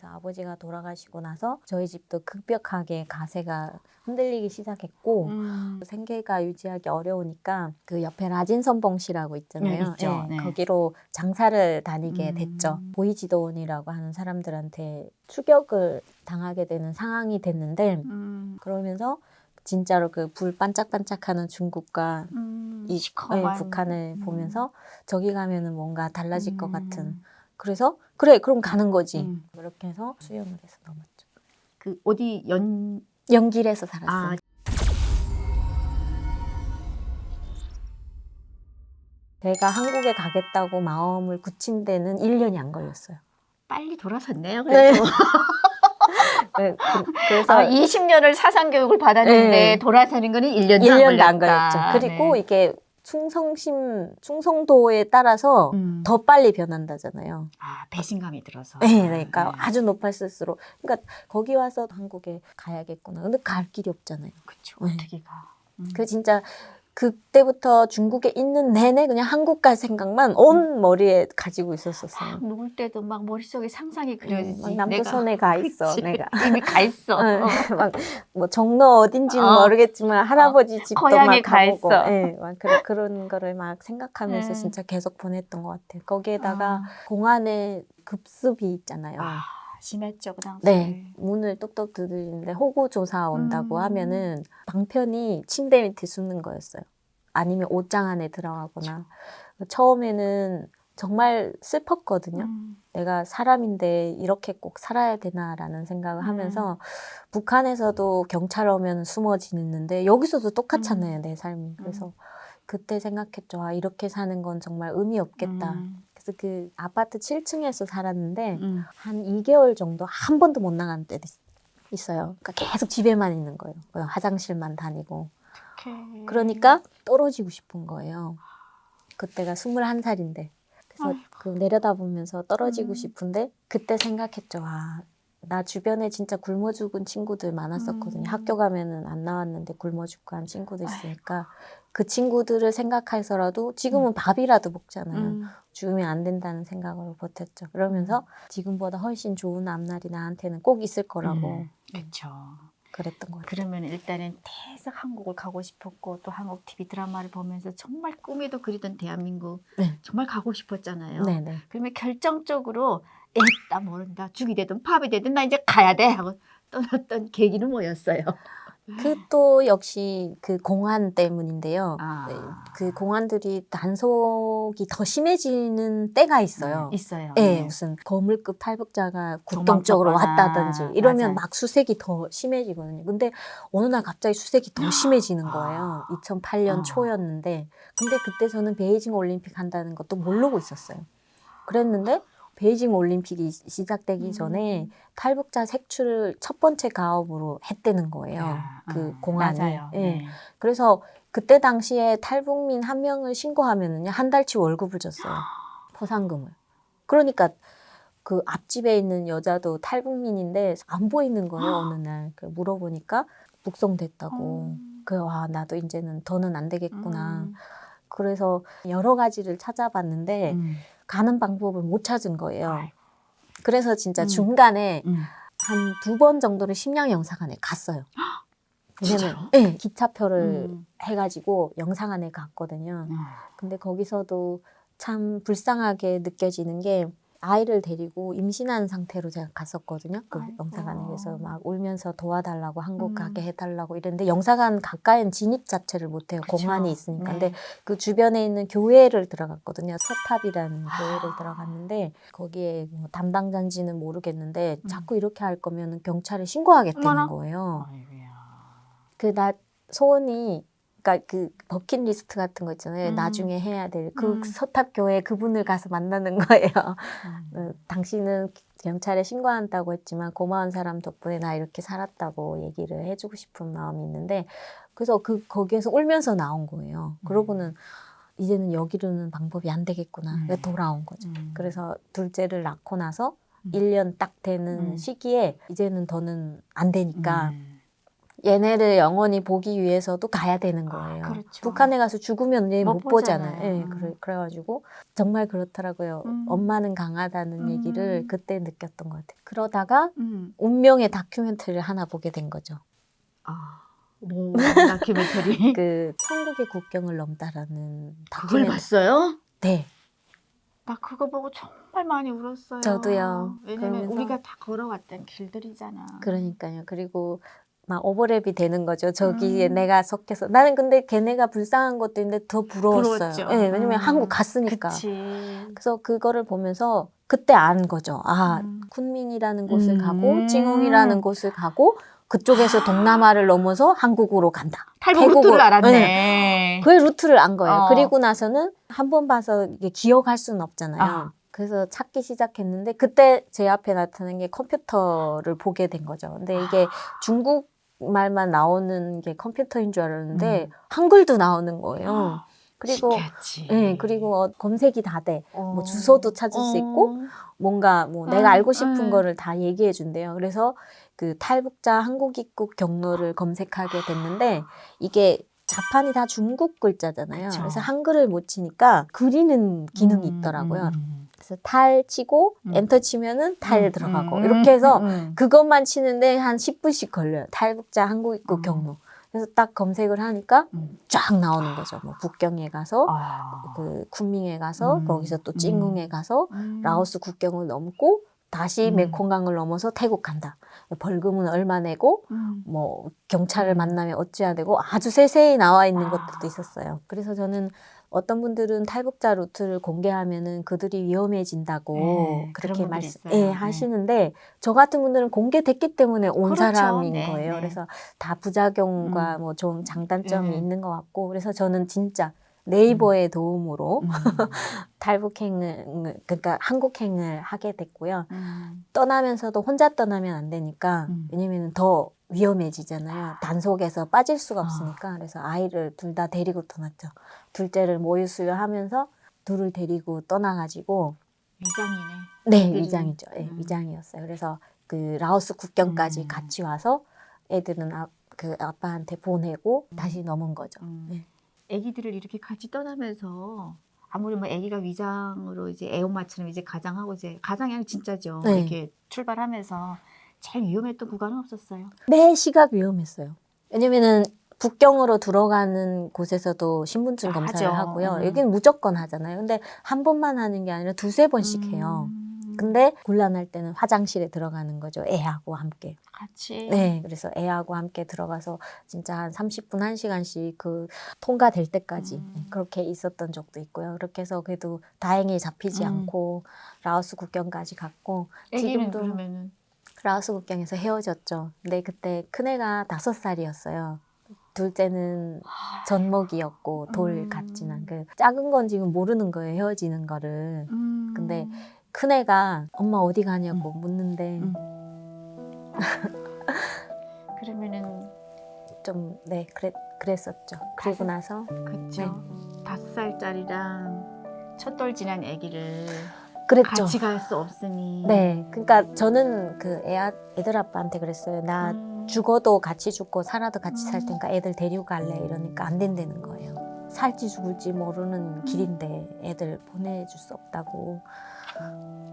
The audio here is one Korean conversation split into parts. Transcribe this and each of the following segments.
그래서 아버지가 돌아가시고 나서 저희 집도 급격하게 가세가 흔들리기 시작했고 생계가 유지하기 어려우니까 그 옆에 라진선봉시라고 있잖아요. 있죠. 네. 거기로 장사를 다니게 됐죠. 보이지도원이라고 하는 사람들한테 추격을 당하게 되는 상황이 됐는데 그러면서 진짜로 그 불 반짝반짝하는 중국과 이 북한을 보면서 저기 가면은 뭔가 달라질 것 같은. 그래서 그래 그럼 가는 거지. 이렇게 해서 수영을 해서 넘었죠. 그 어디 연길에서 살았어요. 제가 한국에 가겠다고 마음을 굳힌 데는 1년이 안 걸렸어요. 빨리 돌아섰네요. 네. 그래도. 그래서 20년을 사상 교육을 받았는데 네. 돌아서는 거는 1년도 1년도 안 안 걸렸죠. 걸렸다. 그리고 네. 이게 충성도에 따라서 더 빨리 변한다잖아요. 배신감이 들어서. 네, 그러니까 네. 아주 높았을수록. 그러니까 거기 와서 한국에 가야겠구나. 근데 갈 길이 없잖아요. 그렇죠. 어떻게 가. 그 진짜 그때부터 중국에 있는 내내 그냥 한국 갈 생각만 온 머리에 가지고 있었었어요. 누굴 때도 막 머릿속에 상상이 그려지지. 막 남조선에 가 있어. 그치. 내가 이미 가 있어. 막 뭐 종로 어딘지는 모르겠지만 할아버지 집도 고향에 막 가 가보고, 있어. 막 그런 거를 막 생각하면서 진짜 계속 보냈던 것 같아요. 거기에다가 공안에 급습이 있잖아요. 심했죠 그 당시. 네, 문을 똑똑 두드리는데 호구 조사 온다고 하면은 방편이 침대 밑에 숨는 거였어요. 아니면 옷장 안에 들어가거나. 처음에는 정말 슬펐거든요. 내가 사람인데 이렇게 꼭 살아야 되나라는 생각을 하면서 북한에서도 경찰 오면 숨어지는데 여기서도 똑같잖아요, 내 삶이. 그래서 그때 생각했죠. 아, 이렇게 사는 건 정말 의미 없겠다. 그래서 그 아파트 7층에서 살았는데 한 2개월 정도 한 번도 못 나간 때도 있어요. 그러니까 계속 집에만 있는 거예요. 그냥 화장실만 다니고. 그러니까 떨어지고 싶은 거예요. 그때가 21살인데. 그래서 그 내려다보면서 떨어지고 싶은데 그때 생각했죠. 아, 나 주변에 진짜 굶어 죽은 친구들 많았었거든요. 학교 가면은 안 나왔는데 굶어 죽고 한 친구들 있으니까 그 친구들을 생각해서라도 지금은 밥이라도 먹잖아요. 죽으면 안 된다는 생각으로 버텼죠. 그러면서 지금보다 훨씬 좋은 앞날이 나한테는 꼭 있을 거라고. 그렇죠. 그랬던 것 같아요. 그러면 일단은 계속 한국을 가고 싶었고 또 한국 TV 드라마를 보면서 정말 꿈에도 그리던 대한민국 정말 가고 싶었잖아요. 네네. 그러면 결정적으로 나 모른다. 죽이 되든 밥이 되든 나 이제 가야 돼 하고 떠났던 계기는 뭐였어요? 그 또 역시 그 공안 때문인데요. 그 공안들이 단속이 더 심해지는 때가 있어요. 있어요. 네, 무슨 거물급 탈북자가 국동 쪽으로 왔다든지 이러면 막 수색이 더 심해지거든요. 근데 어느 날 갑자기 수색이 더 심해지는 거예요. 2008년 초였는데. 근데 그때 저는 베이징 올림픽 한다는 것도 모르고 있었어요. 그랬는데 베이징 올림픽이 시작되기 전에 탈북자 색출을 첫 번째 가업으로 했다는 거예요. 그 공안이. 맞아요. 그래서 그때 당시에 탈북민 한 명을 신고하면은요, 한 달치 월급을 줬어요. 포상금을. 그러니까 그 앞집에 있는 여자도 탈북민인데 안 보이는 거예요, 어느 날. 물어보니까 북송됐다고. 나도 이제는 더는 안 되겠구나. 그래서 여러 가지를 찾아봤는데 가는 방법을 못 찾은 거예요. 그래서 진짜 중간에 한 2번 정도는 심양 영사관에 갔어요. 왜냐면 기차표를 해가지고 영사관에 갔거든요. 근데 거기서도 참 불쌍하게 느껴지는 게 아이를 데리고 임신한 상태로 제가 갔었거든요. 그 영사관에서 막 울면서 도와달라고 한국 가게 해달라고 이랬는데 영사관 가까이는 진입 자체를 못해요. 공안이 있으니까. 근데 그 주변에 있는 교회를 들어갔거든요. 서탑이라는 교회를 들어갔는데 거기에 뭐 담당자인지는 모르겠는데 자꾸 이렇게 할 거면 경찰에 신고하겠다는 거예요. 나 소원이 그러니까 그 버킷리스트 같은 거 있잖아요. 나중에 해야 될 그 서탑 교회 그분을 가서 만나는 거예요. 당신은 경찰에 신고한다고 했지만 고마운 사람 덕분에 나 이렇게 살았다고 얘기를 해주고 싶은 마음이 있는데 그래서 거기에서 울면서 나온 거예요. 그러고는 이제는 여기로는 방법이 안 되겠구나. 돌아온 거죠. 그래서 둘째를 낳고 나서 1년 딱 되는 시기에 이제는 더는 안 되니까 얘네를 영원히 보기 위해서도 가야 되는 거예요. 그렇죠. 북한에 가서 죽으면 얘 못 보잖아요. 보잖아요. 그래가지고 정말 그렇더라고요. 엄마는 강하다는 얘기를 그때 느꼈던 것 같아요. 그러다가 운명의 다큐멘터리를 하나 보게 된 거죠. 뭐 다큐멘터리? 그 천국의 국경을 넘다라는 그걸 봤어요? 네. 나 그거 보고 정말 많이 울었어요. 저도요. 왜냐면 그러면서 우리가 다 걸어왔던 길들이잖아. 그러니까요. 그리고 막 오버랩이 되는 거죠. 저기에 내가 속해서. 나는 근데 걔네가 불쌍한 것도 있는데 더 부러웠어요. 부러웠죠. 네, 왜냐면 한국 갔으니까. 그치. 그래서 그거를 보면서 그때 안 거죠. 쿤밍이라는 곳을 가고 찡웅이라는 곳을 가고 그쪽에서 동남아를 넘어서 한국으로 간다. 탈북 루트를 알았네. 그 루트를 안 거예요. 어. 그리고 나서는 한 번 봐서 이게 기억할 수는 없잖아요. 그래서 찾기 시작했는데 그때 제 앞에 나타난 게 컴퓨터를 보게 된 거죠. 근데 이게 중국 말만 나오는 게 컴퓨터인 줄 알았는데 한글도 나오는 거예요. 그리고 신기하지. 그리고 검색이 다 돼. 뭐 주소도 찾을 수 있고 뭔가 뭐 내가 알고 싶은 거를 다 얘기해 준대요. 그래서 그 탈북자 한국 입국 경로를 검색하게 됐는데 이게 자판이 다 중국 글자잖아요. 그쵸. 그래서 한글을 못 치니까 그리는 기능이 있더라고요. 그래서 탈 치고 엔터 치면은 탈 들어가고 이렇게 해서 그것만 치는데 한 10분씩 걸려요. 탈북자 한국 입국 경로. 그래서 딱 검색을 하니까 쫙 나오는 거죠. 뭐 북경에 가서 그 쿤밍에 가서 거기서 또 찡웅에 가서 라오스 국경을 넘고 다시 메콩강을 넘어서 태국 간다. 벌금은 얼마 내고 뭐 경찰을 만나면 어찌해야 되고 아주 세세히 나와 있는 것들도 있었어요. 그래서 저는 어떤 분들은 탈북자 루트를 공개하면은 그들이 위험해진다고 그렇게 하시는데 저 같은 분들은 공개됐기 때문에 온 그렇죠. 사람인 네, 거예요. 네. 그래서 다 부작용과 뭐 좀 장단점이 있는 것 같고 그래서 저는 진짜 네이버의 도움으로 탈북행을 그러니까 한국행을 하게 됐고요. 떠나면서도 혼자 떠나면 안 되니까 왜냐면 더 위험해지잖아요. 단속에서 빠질 수가 없으니까. 그래서 아이를 둘 다 데리고 떠났죠. 둘째를 모유 수유하면서 둘을 데리고 떠나가지고 위장이네. 네, 애들이. 위장이죠. 네, 위장이었어요. 그래서 그 라오스 국경까지 같이 와서 애들은 그 아빠한테 보내고 다시 넘은 거죠. 네. 아기들을 이렇게 같이 떠나면서 아무리 뭐 아기가 위장으로 이제 애엄마처럼 이제 가장하고 이제 가장이 아니라 진짜죠. 네. 이렇게 출발하면서 제일 위험했던 구간은 없었어요. 매 시각 위험했어요. 왜냐면은 국경으로 들어가는 곳에서도 신분증 검사를 하죠. 하고요. 여기는 무조건 하잖아요. 근데 한 번만 하는 게 아니라 두세 번씩 해요. 근데 곤란할 때는 화장실에 들어가는 거죠. 애하고 함께. 같이. 네, 그래서 애하고 함께 들어가서 진짜 한 30분, 1시간씩 그 통과될 때까지 그렇게 있었던 적도 있고요. 그렇게 해서 그래도 다행히 잡히지 않고 라오스 국경까지 갔고 아기는 지금도 그러면은 라오스 국경에서 헤어졌죠. 근데 그때 큰애가 5살이었어요. 둘째는 젖먹이였고 돌 같지는 그 작은 건 지금 모르는 거예요. 헤어지는 거를. 근데 큰애가 엄마 어디 가냐고 묻는데 그러면은 좀 네 그랬었죠. 그리고 나서 그쵸. 5살짜리랑 첫돌 지난 아기를 그랬죠. 같이 갈 수 없으니. 네, 그러니까 저는 그 애들 아빠한테 그랬어요. 나 죽어도 같이 죽고 살아도 같이 살 테니까 애들 데리고 갈래 이러니까 안 된다는 거예요. 살지 죽을지 모르는 길인데 애들 보내줄 수 없다고.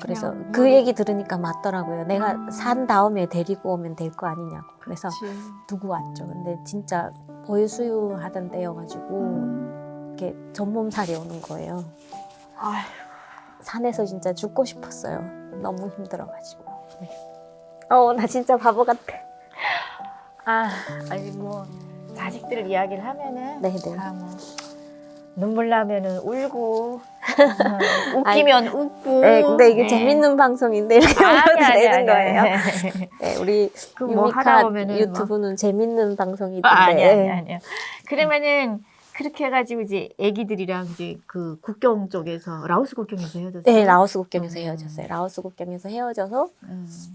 그래서 그냥 그 얘기 들으니까 맞더라고요. 내가 산 다음에 데리고 오면 될 거 아니냐고. 그래서 그치. 두고 왔죠. 근데 진짜 보유 수유하던 때여가지고 이렇게 전몸살이 오는 거예요. 아휴. 산에서 진짜 죽고 싶었어요. 너무 힘들어가지고. 네. 나 진짜 바보 같아. 아니 뭐 자식들 이야기를 하면은 네네. 다 뭐 눈물 나면은 울고 웃기면 웃고. 네, 근데 이게 네. 재밌는 방송인데 이렇게 하면 되는 거예요. 아니. 네, 우리 그 뭐 하다 유미카 보면은 유튜브는 재밌는 방송이던데. 아니야. 그러면은 그렇게 해가지고 이제 애기들이랑 이제 그 국경 쪽에서 라오스 국경에서 헤어졌어요. 네, 라오스 국경에서 헤어졌어요. 라오스 국경에서 헤어져서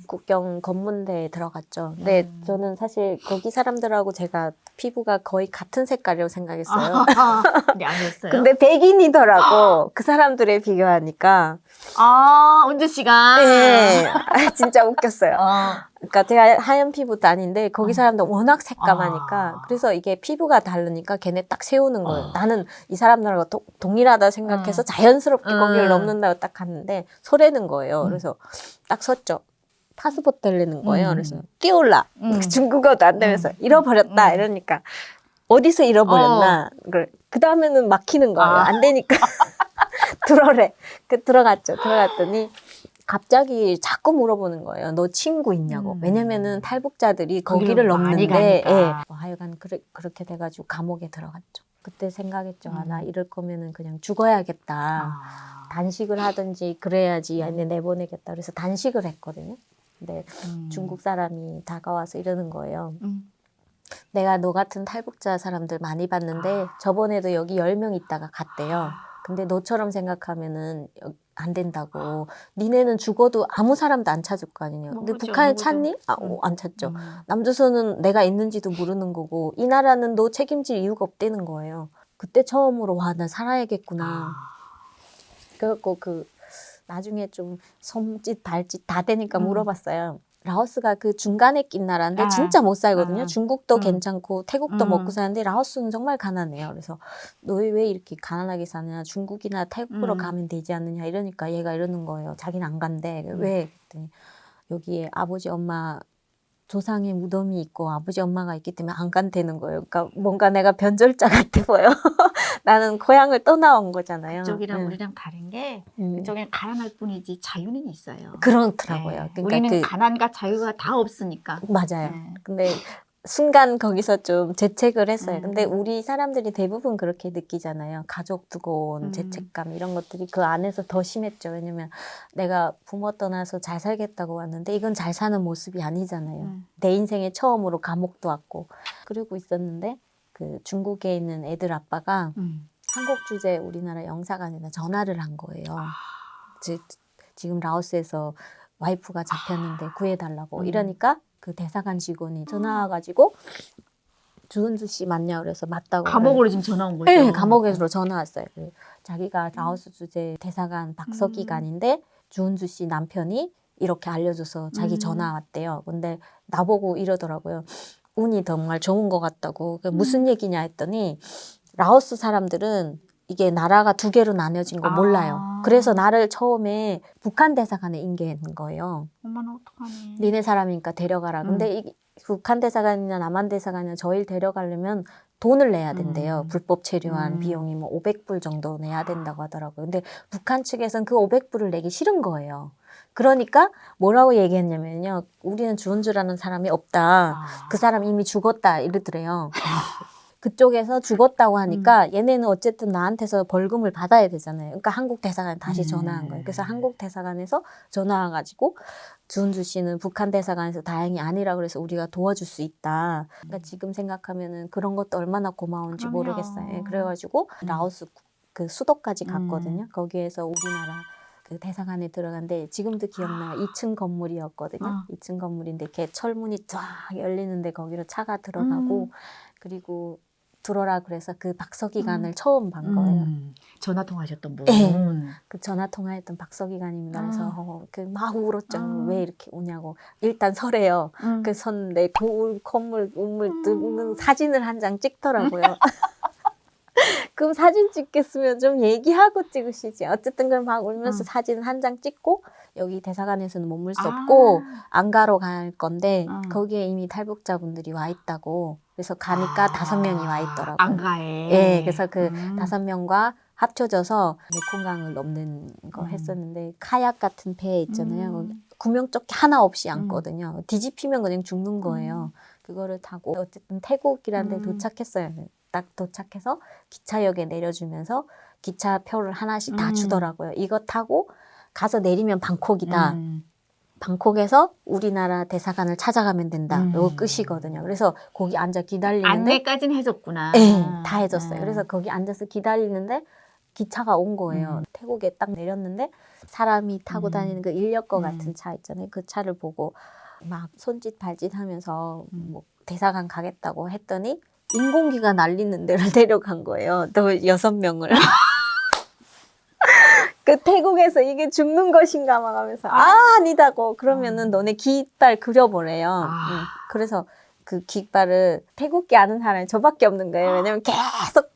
국경 검문대에 들어갔죠. 근데 저는 사실 거기 사람들하고 제가 피부가 거의 같은 색깔이라고 생각했어요. 근데 아니었어요. 근데 백인이더라고. 그 사람들에 비교하니까. 은주 씨가. 네, 진짜 웃겼어요. 그러니까 제가 하얀 피부도 아닌데 거기 사람들 워낙 새까마니까 그래서 이게 피부가 다르니까 걔네 딱 세우는 거예요. 나는 이 사람들하고 동일하다 생각해서 자연스럽게 거기를 넘는다고 딱 갔는데 서래는 거예요. 그래서 딱 섰죠. 파스포트 달리는 거예요. 그래서 끼올라. 중국어도 안 되면서 잃어버렸다 이러니까 어디서 잃어버렸나. 그 다음에는 막히는 거예요. 안 되니까 들어래. 들어갔죠. 들어갔더니 갑자기 자꾸 물어보는 거예요. 너 친구 있냐고. 왜냐면은 탈북자들이 거기를 넘는데, 예. 하여간 그렇게 돼가지고 감옥에 들어갔죠. 그때 생각했죠. 나 이럴 거면은 그냥 죽어야겠다. 단식을 하든지 그래야지 아니 내보내겠다. 그래서 단식을 했거든요. 근데 중국 사람이 다가와서 이러는 거예요. 내가 너 같은 탈북자 사람들 많이 봤는데 저번에도 여기 10명 있다가 갔대요. 근데 너처럼 생각하면은 안 된다고. 니네는 죽어도 아무 사람도 안 찾을 거 아니냐. 근데 그렇죠, 북한에 누구도. 찾니? 안 찾죠. 남조선은 내가 있는지도 모르는 거고 이 나라는 너 책임질 이유가 없다는 거예요. 그때 처음으로 와, 나 살아야겠구나. 그래갖고 나중에 좀 손짓 발짓 다 되니까 물어봤어요. 라오스가 그 중간에 낀 나라인데 진짜 못 살거든요. 중국도 괜찮고 태국도 먹고 사는데 라오스는 정말 가난해요. 그래서 너 왜 이렇게 가난하게 사느냐. 중국이나 태국으로 가면 되지 않느냐 이러니까 얘가 이러는 거예요. 자기는 안 간대. 왜? 그랬더니 여기에 아버지 엄마 조상의 무덤이 있고 아버지 엄마가 있기 때문에 안 간다는 거예요. 그러니까 뭔가 내가 변절자 같아 보여. 나는 고향을 떠나온 거잖아요. 그쪽이랑 우리랑 다른 게 그쪽에는 가난할 뿐이지 자유는 있어요. 그렇더라고요. 네. 그러니까 우리는 가난과 자유가 다 없으니까. 맞아요. 네. 근데 순간 거기서 좀 재책을 했어요. 근데 우리 사람들이 대부분 그렇게 느끼잖아요. 가족 두고 온 죄책감 이런 것들이 그 안에서 더 심했죠. 왜냐면 내가 부모 떠나서 잘 살겠다고 왔는데 이건 잘 사는 모습이 아니잖아요. 내 인생에 처음으로 감옥도 왔고 그러고 있었는데 그 중국에 있는 애들 아빠가 한국 주재 우리나라 영사관에다 전화를 한 거예요. 지금 라오스에서 와이프가 잡혔는데 구해달라고 이러니까 그 대사관 직원이 전화 와가지고 주은주 씨 맞냐 그래서 맞다고. 감옥으로 지금 전화 온 거죠? 네, 감옥에서 전화 왔어요. 자기가 라오스 주재 대사관 박서기관인데 주은주 씨 남편이 이렇게 알려줘서 자기 전화 왔대요. 근데 나보고 이러더라고요. 운이 정말 좋은 것 같다고. 무슨 얘기냐 했더니 라오스 사람들은 이게 나라가 두 개로 나뉘어진 거 몰라요. 그래서 나를 처음에 북한 대사관에 인계한 거예요. 엄마는 어떡하니? 니네 사람이니까 데려가라. 근데 북한 대사관이나 남한 대사관이나 저희를 데려가려면 돈을 내야 된대요. 불법 체류한 비용이 뭐 500불 정도 내야 된다고 하더라고요. 근데 북한 측에서는 그 500불을 내기 싫은 거예요. 그러니까 뭐라고 얘기했냐면요. 우리는 주은주라는 사람이 없다. 그 사람 이미 죽었다 이러더래요. 그쪽에서 죽었다고 하니까 얘네는 어쨌든 나한테서 벌금을 받아야 되잖아요. 그러니까 한국 대사관에 다시 전화한 거예요. 그래서 한국 대사관에서 전화 와가지고 주은주 씨는 북한 대사관에서 다행히 아니라 그래서 우리가 도와줄 수 있다. 그러니까 지금 생각하면은 그런 것도 얼마나 고마운지 그럼요. 모르겠어요. 그래가지고 라오스 그 수도까지 갔거든요. 거기에서 우리나라 그 대사관에 들어간데 지금도 기억나요. 2층 건물이었거든요. 2층 건물인데 이렇게 철문이 쫙 열리는데 거기로 차가 들어가고 그리고 들어라 그래서 그 박서기관을 처음 본 거예요. 전화 통화하셨던 분. 네. 그 전화 통화했던 박서기관입니다. 그래서 막 울었죠. 왜 이렇게 우냐고. 일단 설에요. 그 선 내 건물 우물 뜯는 사진을 한 장 찍더라고요. 그럼 사진 찍겠으면 좀 얘기하고 찍으시지. 어쨌든 그럼 막 울면서 사진 한 장 찍고 여기 대사관에서는 머물 수 없고 안가로 갈 건데 거기에 이미 탈북자분들이 와 있다고. 그래서 가니까 5명이 와 있더라고요. 안가에. 예, 그래서 그 5명과 합쳐져서 메콩강을 넘는 거 했었는데 카약 같은 배 있잖아요. 구명조끼 하나 없이 앉거든요. 뒤집히면 그냥 죽는 거예요. 그거를 타고 어쨌든 태국이라는 데 도착했어요. 딱 도착해서 기차역에 내려주면서 기차표를 하나씩 다 주더라고요. 이거 타고 가서 내리면 방콕이다. 방콕에서 우리나라 대사관을 찾아가면 된다. 이거 끝이거든요. 그래서 거기 앉아 기다리는데 안내까지는 해줬구나. 네, 다 해줬어요. 그래서 거기 앉아서 기다리는데 기차가 온 거예요. 태국에 딱 내렸는데 사람이 타고 다니는 그 인력거 같은 차 있잖아요. 그 차를 보고 막 손짓 발짓 하면서 뭐 대사관 가겠다고 했더니 인공기가 날리는 데를 데려간 거예요. 또 6명을. 그 태국에서 이게 죽는 것인가 막 하면서 아니다고 그러면은 너네 깃발 그려보래요. 그래서 그 깃발을 태국기 아는 사람이 저밖에 없는 거예요. 왜냐면 계속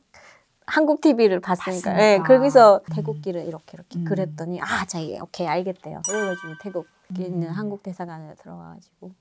한국 TV를 봤으니까. 예, 거기서 태국기를 이렇게 그랬더니 자기 오케이 알겠대요. 그래가지고 태국에 있는 한국 대사관에 들어가가지고.